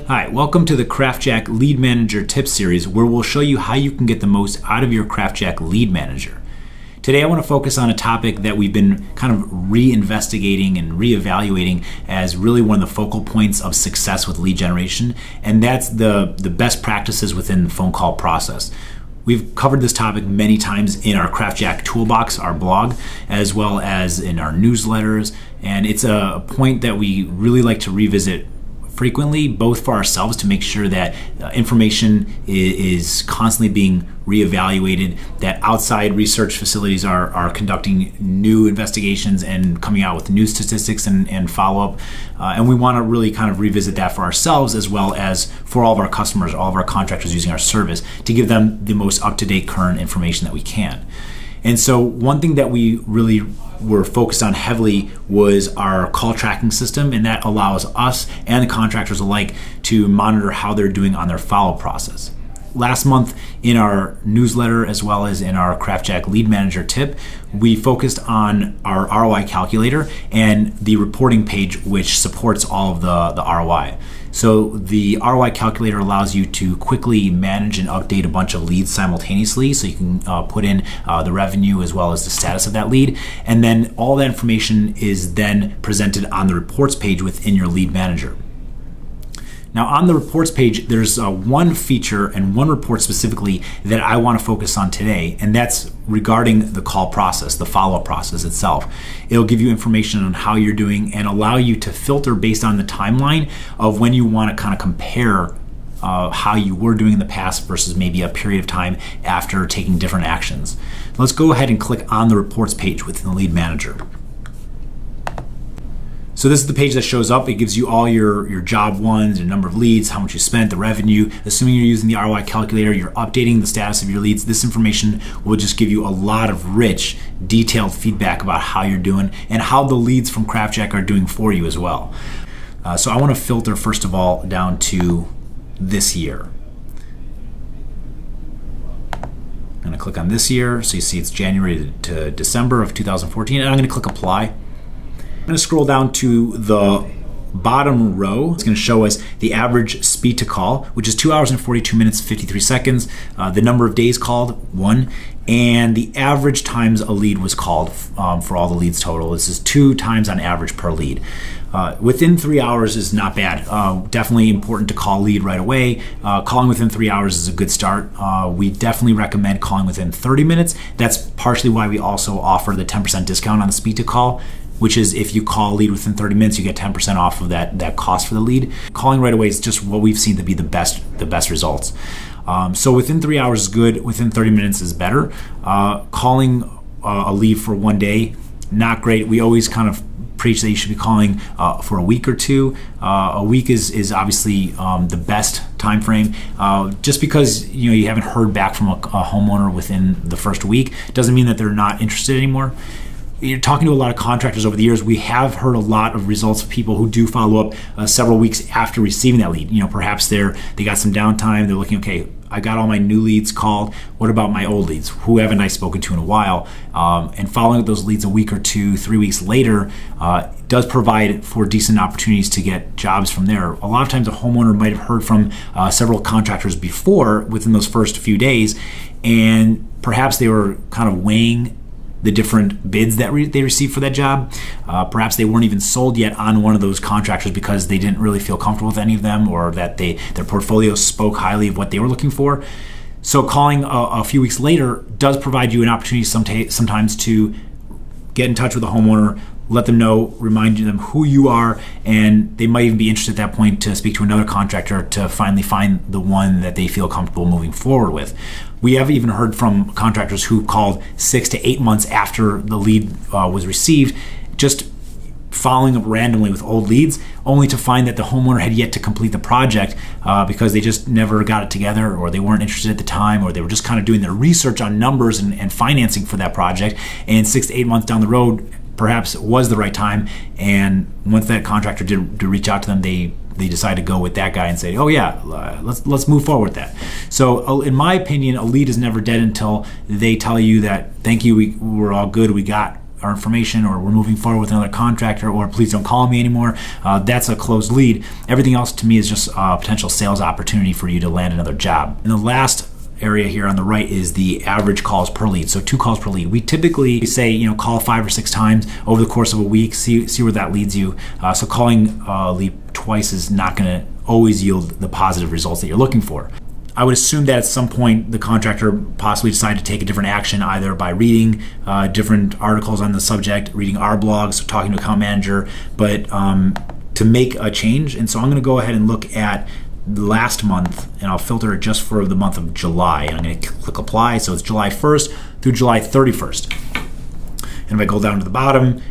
Hi, welcome to the CraftJack Lead Manager Tips series, where we'll show you how you can get the most out of your CraftJack Lead Manager. Today I want to focus on a topic that we've been kind of re-investigating and re-evaluating as really one of the focal points of success with lead generation, and that's the best practices within the phone call process. We've covered this topic many times in our CraftJack Toolbox, our blog, as well as in our newsletters, and it's a point that we really like to revisit frequently, both for ourselves to make sure that information is constantly being reevaluated, that outside research facilities are conducting new investigations and coming out with new statistics and follow-up. And we want to really kind of revisit that for ourselves as well as for all of our customers, all of our contractors using our service, to give them the most up-to-date current information that we can. And so one thing that we really were focused on heavily was our call tracking system, and that allows us and the contractors alike to monitor how they're doing on their follow process. Last month in our newsletter as well as in our CraftJack Lead Manager tip, we focused on our ROI calculator and the reporting page which supports all of the ROI. So the ROI calculator allows you to quickly manage and update a bunch of leads simultaneously, so you can put in the revenue as well as the status of that lead, and then all that information is then presented on the reports page within your lead manager. Now on the reports page, there's one feature and one report specifically that I want to focus on today, and that's regarding the call process, the follow-up process itself. It'll give you information on how you're doing and allow you to filter based on the timeline of when you want to kind of compare how you were doing in the past versus maybe a period of time after taking different actions. Let's go ahead and click on the reports page within the lead manager. So this is the page that shows up. It gives you all your job ones, your number of leads, how much you spent, the revenue. Assuming you're using the ROI calculator, you're updating the status of your leads. This information will just give you a lot of rich, detailed feedback about how you're doing and how the leads from CraftJack are doing for you as well. So I want to filter first of all down to this year. I'm going to click on this year. So you see it's January to December of 2014, and I'm going to click apply. I'm going to scroll down to the bottom row. It's going to show us the average speed to call, which is 2 hours and 42 minutes, 53 seconds. The number of days called, 1. And the average times a lead was called for all the leads total. This is 2 times on average per lead. Within 3 hours is not bad. Definitely important to call lead right away. Calling within 3 hours is a good start. We definitely recommend calling within 30 minutes. That's partially why we also offer the 10% discount on the speed to call, which is if you call a lead within 30 minutes, you get 10% off of that cost for the lead. Calling right away is just what we've seen to be the best results. So within 3 hours is good, within 30 minutes is better. Calling a lead for 1 day, not great. We always kind of preach that you should be calling for a week or two. A week is obviously the best time frame. Just because you haven't heard back from a homeowner within the first week doesn't mean that they're not interested anymore. You're talking to a lot of contractors over the years. We have heard a lot of results of people who do follow up several weeks after receiving that lead. Perhaps they got some downtime. They're looking, okay, I got all my new leads called. What about my old leads? Who haven't I spoken to in a while? And following up those leads a week or 2, 3 weeks later does provide for decent opportunities to get jobs from there. A lot of times a homeowner might have heard from several contractors before within those first few days, and perhaps they were kind of weighing the different bids that they received for that job. Perhaps they weren't even sold yet on one of those contractors because they didn't really feel comfortable with any of them, or that their portfolio spoke highly of what they were looking for. So calling a few weeks later does provide you an opportunity sometimes to get in touch with the homeowner, let them know, remind them who you are, and they might even be interested at that point to speak to another contractor to finally find the one that they feel comfortable moving forward with. We have even heard from contractors who called 6 to 8 months after the lead was received, just following up randomly with old leads, only to find that the homeowner had yet to complete the project because they just never got it together, or they weren't interested at the time, or they were just kind of doing their research on numbers and financing for that project. And 6 to 8 months down the road, perhaps it was the right time, and once that contractor did reach out to them, they decide to go with that guy and say, oh yeah, let's move forward with that. So in my opinion, a lead is never dead until they tell you that, thank you, we're all good, we got our information, or we're moving forward with another contractor, or please don't call me anymore, that's a closed lead. Everything else to me is just a potential sales opportunity for you to land another job. And the last area here on the right is the average calls per lead. So 2 calls per lead. We typically say, call 5 or 6 times over the course of a week, see where that leads you. So calling a lead twice is not going to always yield the positive results that you're looking for. I would assume that at some point the contractor possibly decided to take a different action, either by reading different articles on the subject, reading our blogs, talking to account manager, but to make a change. And so I'm going to go ahead and look at last month, and I'll filter it just for the month of July. And I'm going to click apply. So it's July 1st through July 31st. And if I go down to the bottom,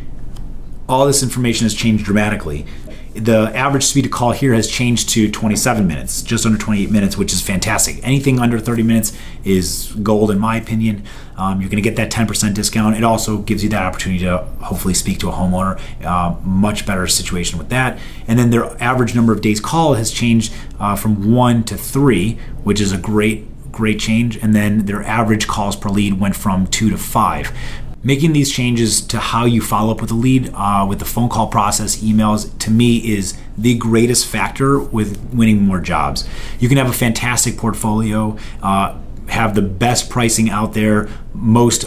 all this information has changed dramatically. The average speed to call here has changed to 27 minutes, just under 28 minutes, which is fantastic. Anything under 30 minutes is gold in my opinion. You're going to get that 10% discount. It also gives you that opportunity to hopefully speak to a homeowner. Much better situation with that. And then their average number of days called has changed from 1 to 3, which is a great change. And then their average calls per lead went from 2 to 5. Making these changes to how you follow up with a lead, with the phone call process, emails, to me is the greatest factor with winning more jobs. You can have a fantastic portfolio, have the best pricing out there, most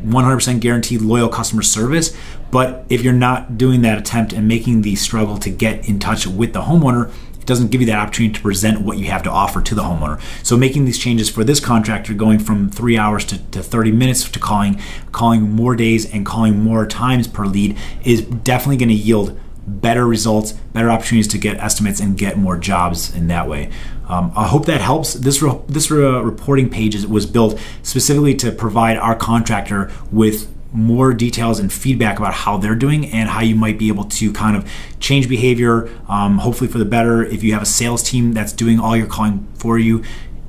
100% guaranteed loyal customer service, but if you're not doing that attempt and making the struggle to get in touch with the homeowner, it doesn't give you that opportunity to present what you have to offer to the homeowner. So making these changes for this contractor, going from 3 hours to 30 minutes to calling more days and calling more times per lead, is definitely going to yield better results, better opportunities to get estimates and get more jobs in that way. I hope that helps. This reporting page was built specifically to provide our contractor with more details and feedback about how they're doing and how you might be able to kind of change behavior, hopefully for the better. If you have a sales team that's doing all your calling for you,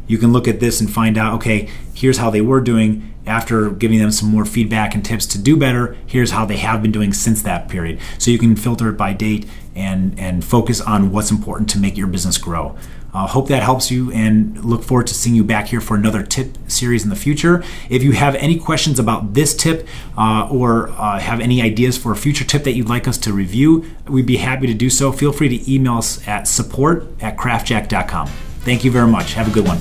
you can look at this and find out, okay, here's how they were doing. After giving them some more feedback and tips to do better, here's how they have been doing since that period. So you can filter it by date and focus on what's important to make your business grow. Hope that helps you, and look forward to seeing you back here for another tip series in the future. If you have any questions about this tip or have any ideas for a future tip that you'd like us to review, we'd be happy to do so. Feel free to email us at support@craftjack.com. Thank you very much. Have a good one.